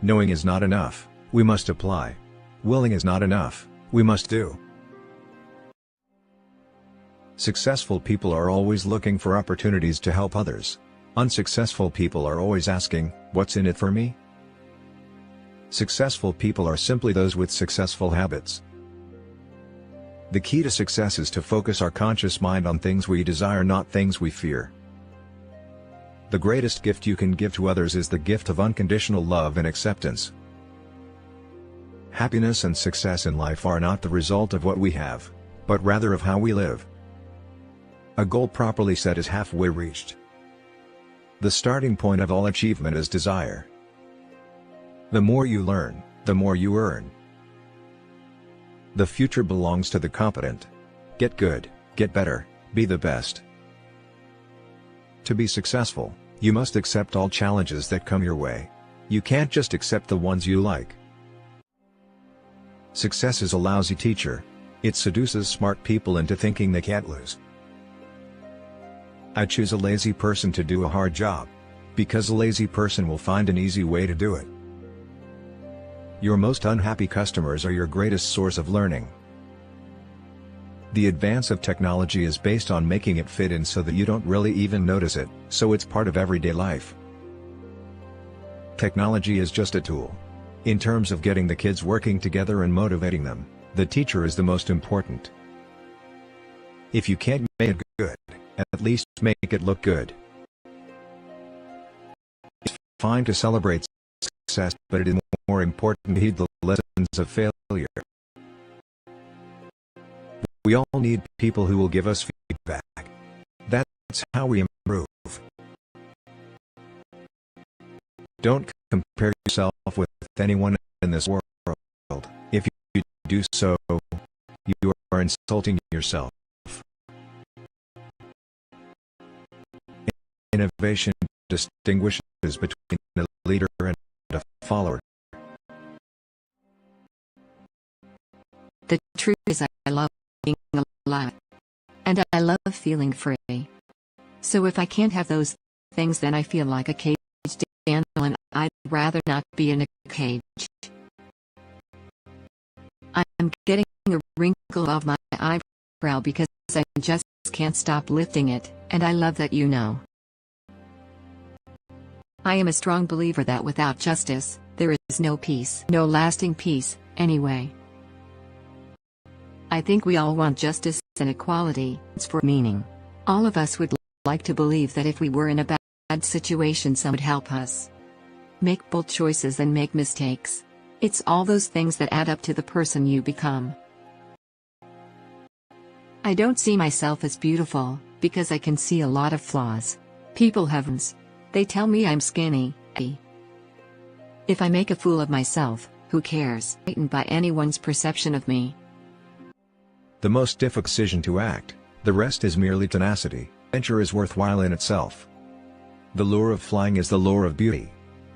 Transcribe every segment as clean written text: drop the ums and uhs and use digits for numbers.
Knowing is not enough, we must apply. Willing is not enough, we must do. Successful people are always looking for opportunities to help others. Unsuccessful people are always asking, "What's in it for me?" Successful people are simply those with successful habits. The key to success is to focus our conscious mind on things we desire, not things we fear. The greatest gift you can give to others is the gift of unconditional love and acceptance. Happiness and success in life are not the result of what we have, but rather of how we live. A goal properly set is halfway reached. The starting point of all achievement is desire. The more you learn, the more you earn. The future belongs to the competent. Get good, get better, be the best. To be successful, you must accept all challenges that come your way. You can't just accept the ones you like. Success is a lousy teacher. It seduces smart people into thinking they can't lose. I choose a lazy person to do a hard job. Because a lazy person will find an easy way to do it. Your most unhappy customers are your greatest source of learning. The advance of technology is based on making it fit in so that you don't really even notice it, so it's part of everyday life. Technology is just a tool. In terms of getting the kids working together and motivating them, the teacher is the most important. If you can't make it good, at least make it look good. It's fine to celebrate success, but it is more important to heed the lessons of failure. We all need people who will give us feedback. That's how we improve. Don't compare yourself with anyone in this world. If you do so, you are insulting yourself. Innovation distinguishes between a leader and a follower. The truth is I love being alive. And I love feeling free. So if I can't have those things, then I feel like a caged animal, and I'd rather not be in a cage. I'm getting a wrinkle above my eyebrow because I just can't stop lifting it, and I love that you know. I am a strong believer that without justice, there is no peace. No lasting peace, anyway. I think we all want justice and equality. It's for meaning. All of us would like to believe that if we were in a bad situation, someone would help us. Make bold choices and make mistakes. It's all those things that add up to the person you become. I don't see myself as beautiful, because I can see a lot of flaws. People heavens. They tell me I'm skinny. If I make a fool of myself, who cares? Frightened by anyone's perception of me. The most difficult decision to act, the rest is merely tenacity. Venture is worthwhile in itself. The lure of flying is the lure of beauty.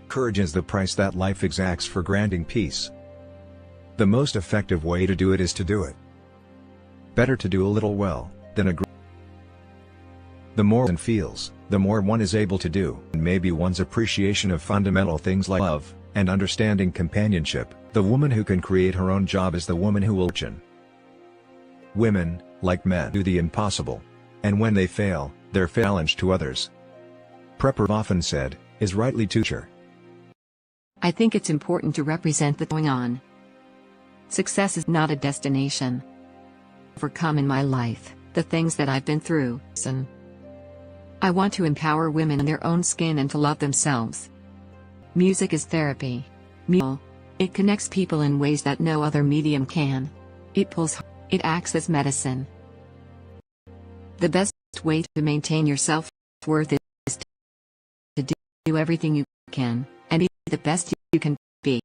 Courage is the price that life exacts for granting peace. The most effective way to do it is to do it. Better to do a little well, than a great. The more one feels, the more one is able to do, and maybe one's appreciation of fundamental things like love, and understanding companionship. The woman who can create her own job is the woman who will fortune. Women, like men, do the impossible. And when they fail, they're challenge to others. Prepper often said, is rightly teacher. I think it's important to represent the going on. Success is not a destination. Overcome in my life, the things that I've been through, and I want to empower women in their own skin and to love themselves. Music is therapy. It connects people in ways that no other medium can. It acts as medicine. The best way to maintain your self-worth is to do everything you can, and be the best you can be.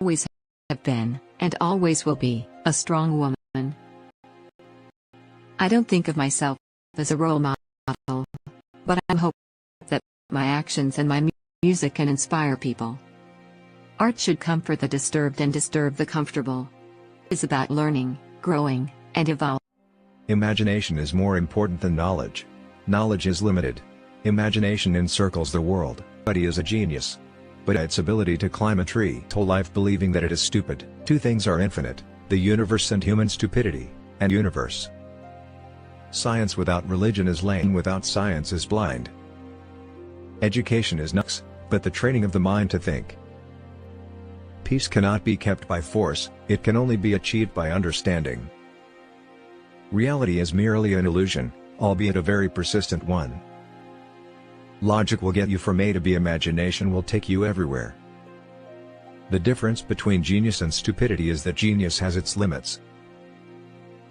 Always have been, and always will be, a strong woman. I don't think of myself as a role model, but I hope that my actions and my music can inspire people. Art should comfort the disturbed and disturb the comfortable. It's about learning, growing, and evolving. Imagination is more important than knowledge. Knowledge is limited. Imagination encircles the world, but he is a genius. but its ability to climb a tree. Whole life believing that it is stupid. Two things are infinite: the universe and human stupidity, and universe. Science without religion is lame, without science is blind. Education is nuts, but the training of the mind to think. Peace cannot be kept by force, it can only be achieved by understanding. Reality is merely an illusion, albeit a very persistent one. Logic will get you from A to B, imagination will take you everywhere. The difference between genius and stupidity is that genius has its limits.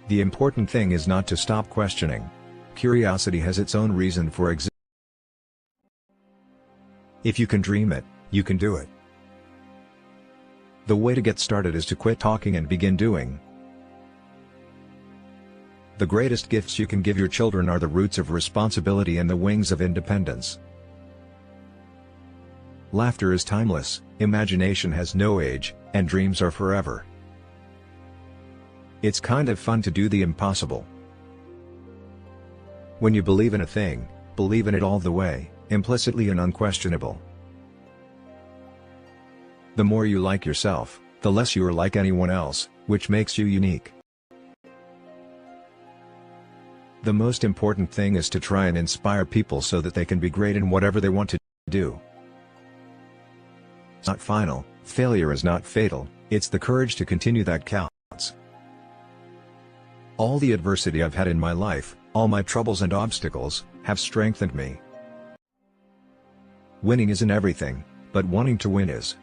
The important thing is not to stop questioning. Curiosity has its own reason for existing. If you can dream it, you can do it. The way to get started is to quit talking and begin doing. The greatest gifts you can give your children are the roots of responsibility and the wings of independence. Laughter is timeless, imagination has no age, and dreams are forever. It's kind of fun to do the impossible. When you believe in a thing, believe in it all the way, implicitly and unquestionable. The more you like yourself, the less you are like anyone else, which makes you unique. The most important thing is to try and inspire people so that they can be great in whatever they want to do. It's not final, failure is not fatal, it's the courage to continue that counts. All the adversity I've had in my life, all my troubles and obstacles, have strengthened me. Winning isn't everything, but wanting to win is.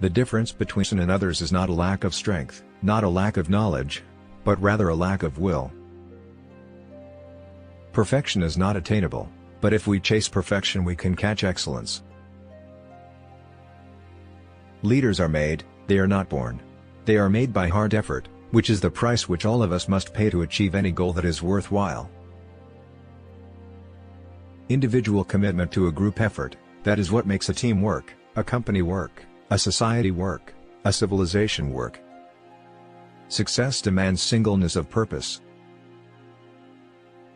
The difference between us and others is not a lack of strength, not a lack of knowledge, but rather a lack of will. Perfection is not attainable, but if we chase perfection we can catch excellence. Leaders are made, they are not born. They are made by hard effort, which is the price which all of us must pay to achieve any goal that is worthwhile. Individual commitment to a group effort, that is what makes a team work, a company work, a society work, a civilization work. Success demands singleness of purpose.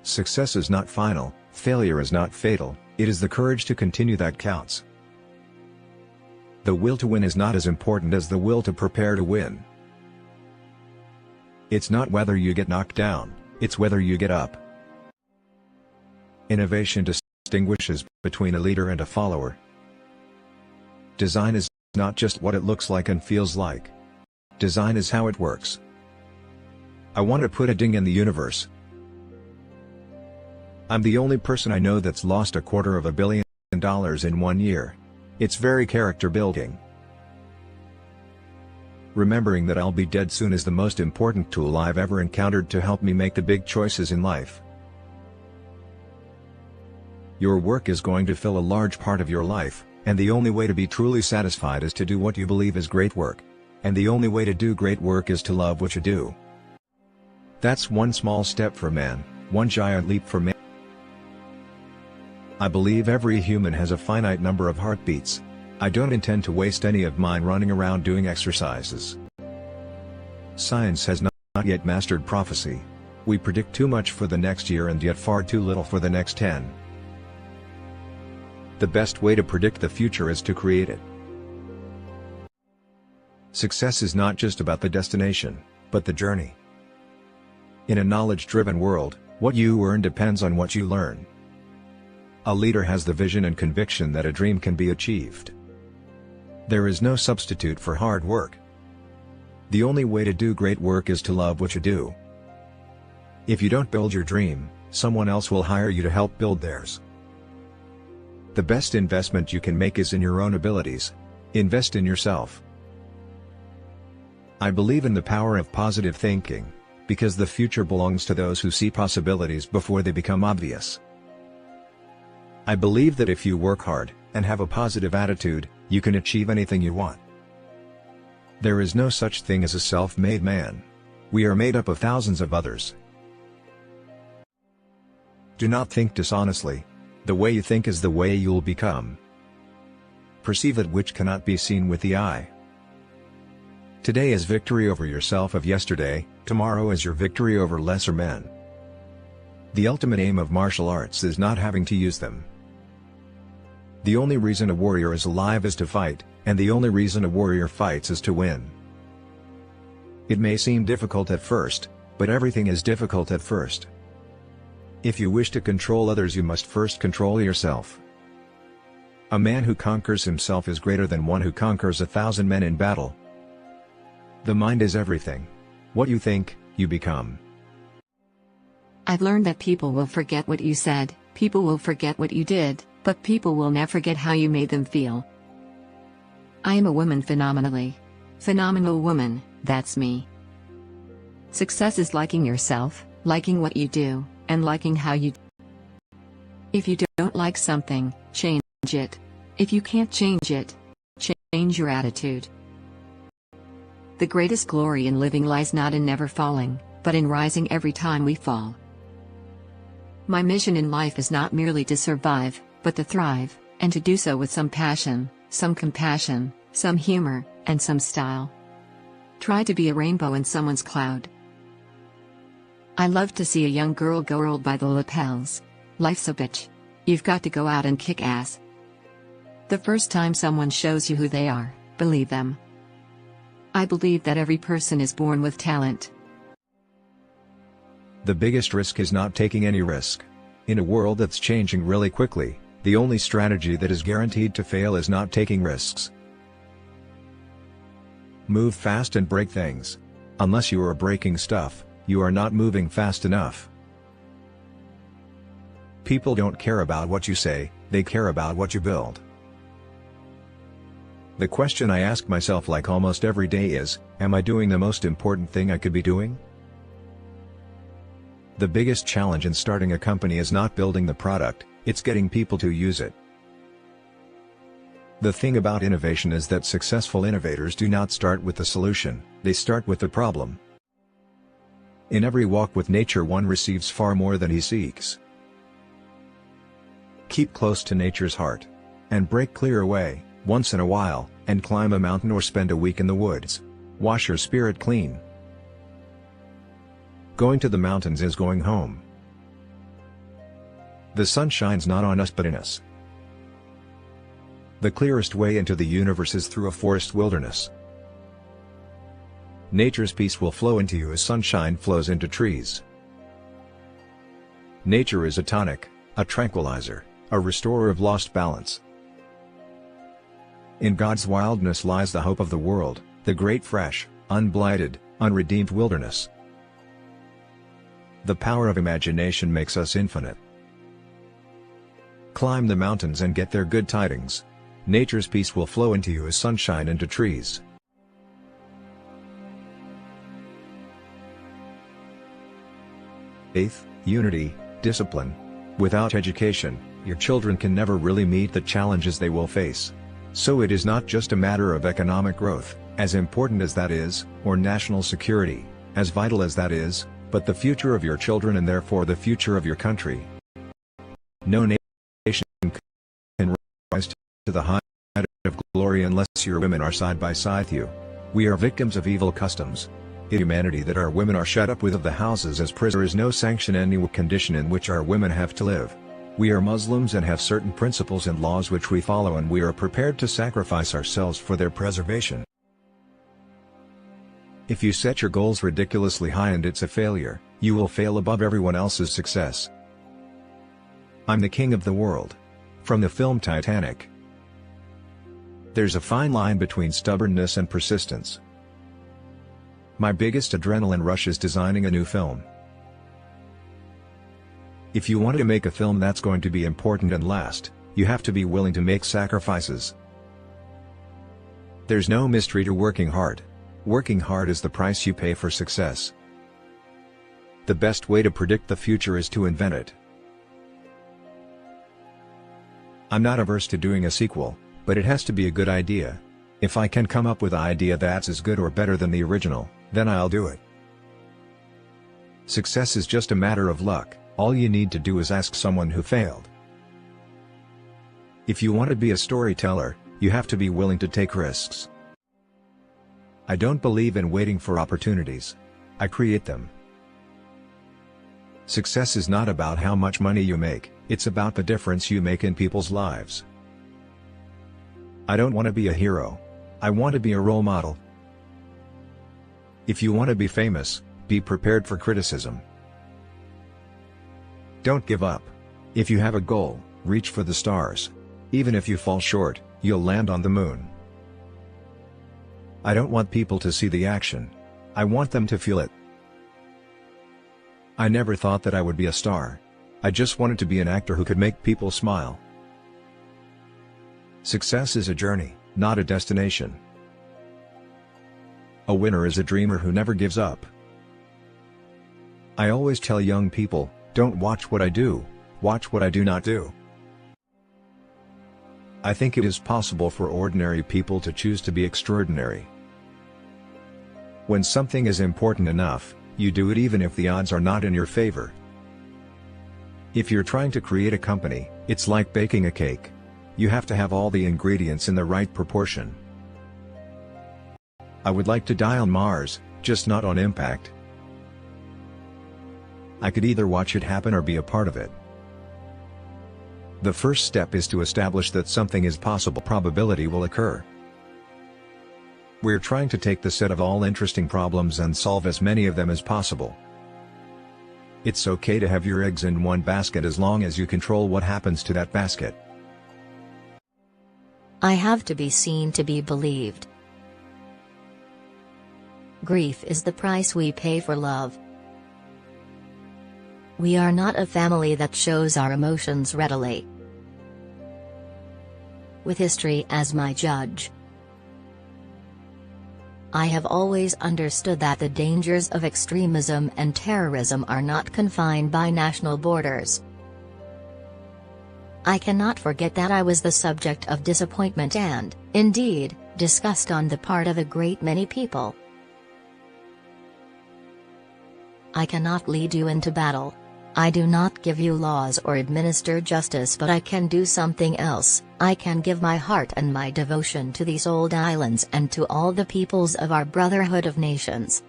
Success is not final, failure is not fatal, it is the courage to continue that counts. The will to win is not as important as the will to prepare to win. It's not whether you get knocked down, it's whether you get up. Innovation distinguishes between a leader and a follower. Design is not just what it looks like and feels like. Design is how it works. I want to put a ding in the universe. I'm the only person I know that's lost $250 million in 1 year. It's very character building. Remembering that I'll be dead soon is the most important tool I've ever encountered to help me make the big choices in life. Your work is going to fill a large part of your life, and the only way to be truly satisfied is to do what you believe is great work. And the only way to do great work is to love what you do. That's one small step for man, one giant leap for man. I believe every human has a finite number of heartbeats. I don't intend to waste any of mine running around doing exercises. Science has not yet mastered prophecy. We predict too much for the next year and yet far too little for the next 10. The best way to predict the future is to create it. Success is not just about the destination, but the journey. In a knowledge-driven world, what you earn depends on what you learn. A leader has the vision and conviction that a dream can be achieved. There is no substitute for hard work. The only way to do great work is to love what you do. If you don't build your dream, someone else will hire you to help build theirs. The best investment you can make is in your own abilities. Invest in yourself. I believe in the power of positive thinking, because the future belongs to those who see possibilities before they become obvious. I believe that if you work hard, and have a positive attitude, you can achieve anything you want. There is no such thing as a self-made man. We are made up of thousands of others. Do not think dishonestly. The way you think is the way you'll become. Perceive that which cannot be seen with the eye. Today is victory over yourself of yesterday, tomorrow is your victory over lesser men. The ultimate aim of martial arts is not having to use them. The only reason a warrior is alive is to fight, and the only reason a warrior fights is to win. It may seem difficult at first, but everything is difficult at first. If you wish to control others, you must first control yourself. A man who conquers himself is greater than one who conquers 1,000 men in battle. The mind is everything. What you think, you become. I've learned that people will forget what you said, people will forget what you did, but people will never forget how you made them feel. I am a woman phenomenally. Phenomenal woman, that's me. Success is liking yourself, liking what you do, and liking how you do. If you don't like something, change it. If you can't change it, change your attitude. The greatest glory in living lies not in never falling, but in rising every time we fall. My mission in life is not merely to survive, but to thrive, and to do so with some passion, some compassion, some humor, and some style. Try to be a rainbow in someone's cloud. I love to see a young girl go whirled by the lapels. Life's a bitch. You've got to go out and kick ass. The first time someone shows you who they are, believe them. I believe that every person is born with talent. The biggest risk is not taking any risk. In a world that's changing really quickly, the only strategy that is guaranteed to fail is not taking risks. Move fast and break things. Unless you are breaking stuff, you are not moving fast enough. People don't care about what you say, they care about what you build. The question I ask myself like almost every day is, am I doing the most important thing I could be doing? The biggest challenge in starting a company is not building the product, it's getting people to use it. The thing about innovation is that successful innovators do not start with the solution, they start with the problem. In every walk with nature, one receives far more than he seeks. Keep close to nature's heart. And break clear away, once in a while, and climb a mountain or spend a week in the woods. Wash your spirit clean. Going to the mountains is going home. The sun shines not on us but in us. The clearest way into the universe is through a forest wilderness. Nature's peace will flow into you as sunshine flows into trees. Nature is a tonic, a tranquilizer, a restorer of lost balance. In God's wildness lies the hope of the world, the great fresh, unblighted, unredeemed wilderness. The power of imagination makes us infinite. Climb the mountains and get their good tidings. Nature's peace will flow into you as sunshine into trees. Faith, unity, discipline. Without education, your children can never really meet the challenges they will face. So it is not just a matter of economic growth, as important as that is, or national security, as vital as that is, but the future of your children and therefore the future of your country. No nation can rise to the height of glory unless your women are side by side with you. We are victims of evil customs. Inhumanity that our women are shut up with of the houses as prisoners no sanction any condition in which our women have to live. We are Muslims and have certain principles and laws which we follow, and we are prepared to sacrifice ourselves for their preservation. If you set your goals ridiculously high and it's a failure, you will fail above everyone else's success. I'm the king of the world. From the film Titanic. There's a fine line between stubbornness and persistence. My biggest adrenaline rush is designing a new film. If you want to make a film that's going to be important and last, you have to be willing to make sacrifices. There's no mystery to working hard. Working hard is the price you pay for success. The best way to predict the future is to invent it. I'm not averse to doing a sequel, but it has to be a good idea. If I can come up with an idea that's as good or better than the original, then I'll do it. Success is just a matter of luck. All you need to do is ask someone who failed. If you want to be a storyteller, you have to be willing to take risks. I don't believe in waiting for opportunities. I create them. Success is not about how much money you make, it's about the difference you make in people's lives. I don't want to be a hero. I want to be a role model. If you want to be famous, be prepared for criticism. Don't give up. If you have a goal, reach for the stars. Even if you fall short, you'll land on the moon. I don't want people to see the action. I want them to feel it. I never thought that I would be a star. I just wanted to be an actor who could make people smile. Success is a journey, not a destination. A winner is a dreamer who never gives up. I always tell young people, don't watch what I do, watch what I do not do. I think it is possible for ordinary people to choose to be extraordinary. When something is important enough, you do it even if the odds are not in your favor. If you're trying to create a company, it's like baking a cake. You have to have all the ingredients in the right proportion. I would like to die on Mars, just not on impact. I could either watch it happen or be a part of it. The first step is to establish that something is possible. Probability will occur. We're trying to take the set of all interesting problems and solve as many of them as possible. It's okay to have your eggs in one basket as long as you control what happens to that basket. I have to be seen to be believed. Grief is the price we pay for love. We are not a family that shows our emotions readily. With history as my judge, I have always understood that the dangers of extremism and terrorism are not confined by national borders. I cannot forget that I was the subject of disappointment and, indeed, disgust on the part of a great many people. I cannot lead you into battle. I do not give you laws or administer justice, but I can do something else. I can give my heart and my devotion to these old islands and to all the peoples of our brotherhood of nations.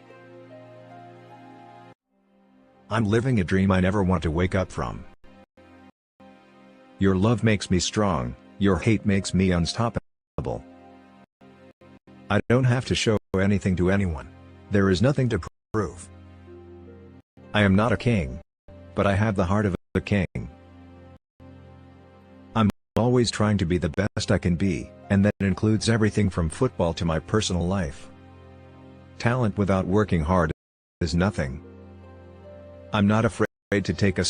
I'm living a dream I never want to wake up from. Your love makes me strong, your hate makes me unstoppable. I don't have to show anything to anyone. There is nothing to prove. I am not a king, but I have the heart of a king. I'm always trying to be the best I can be, and that includes everything from football to my personal life. Talent without working hard is nothing. I'm not afraid to take a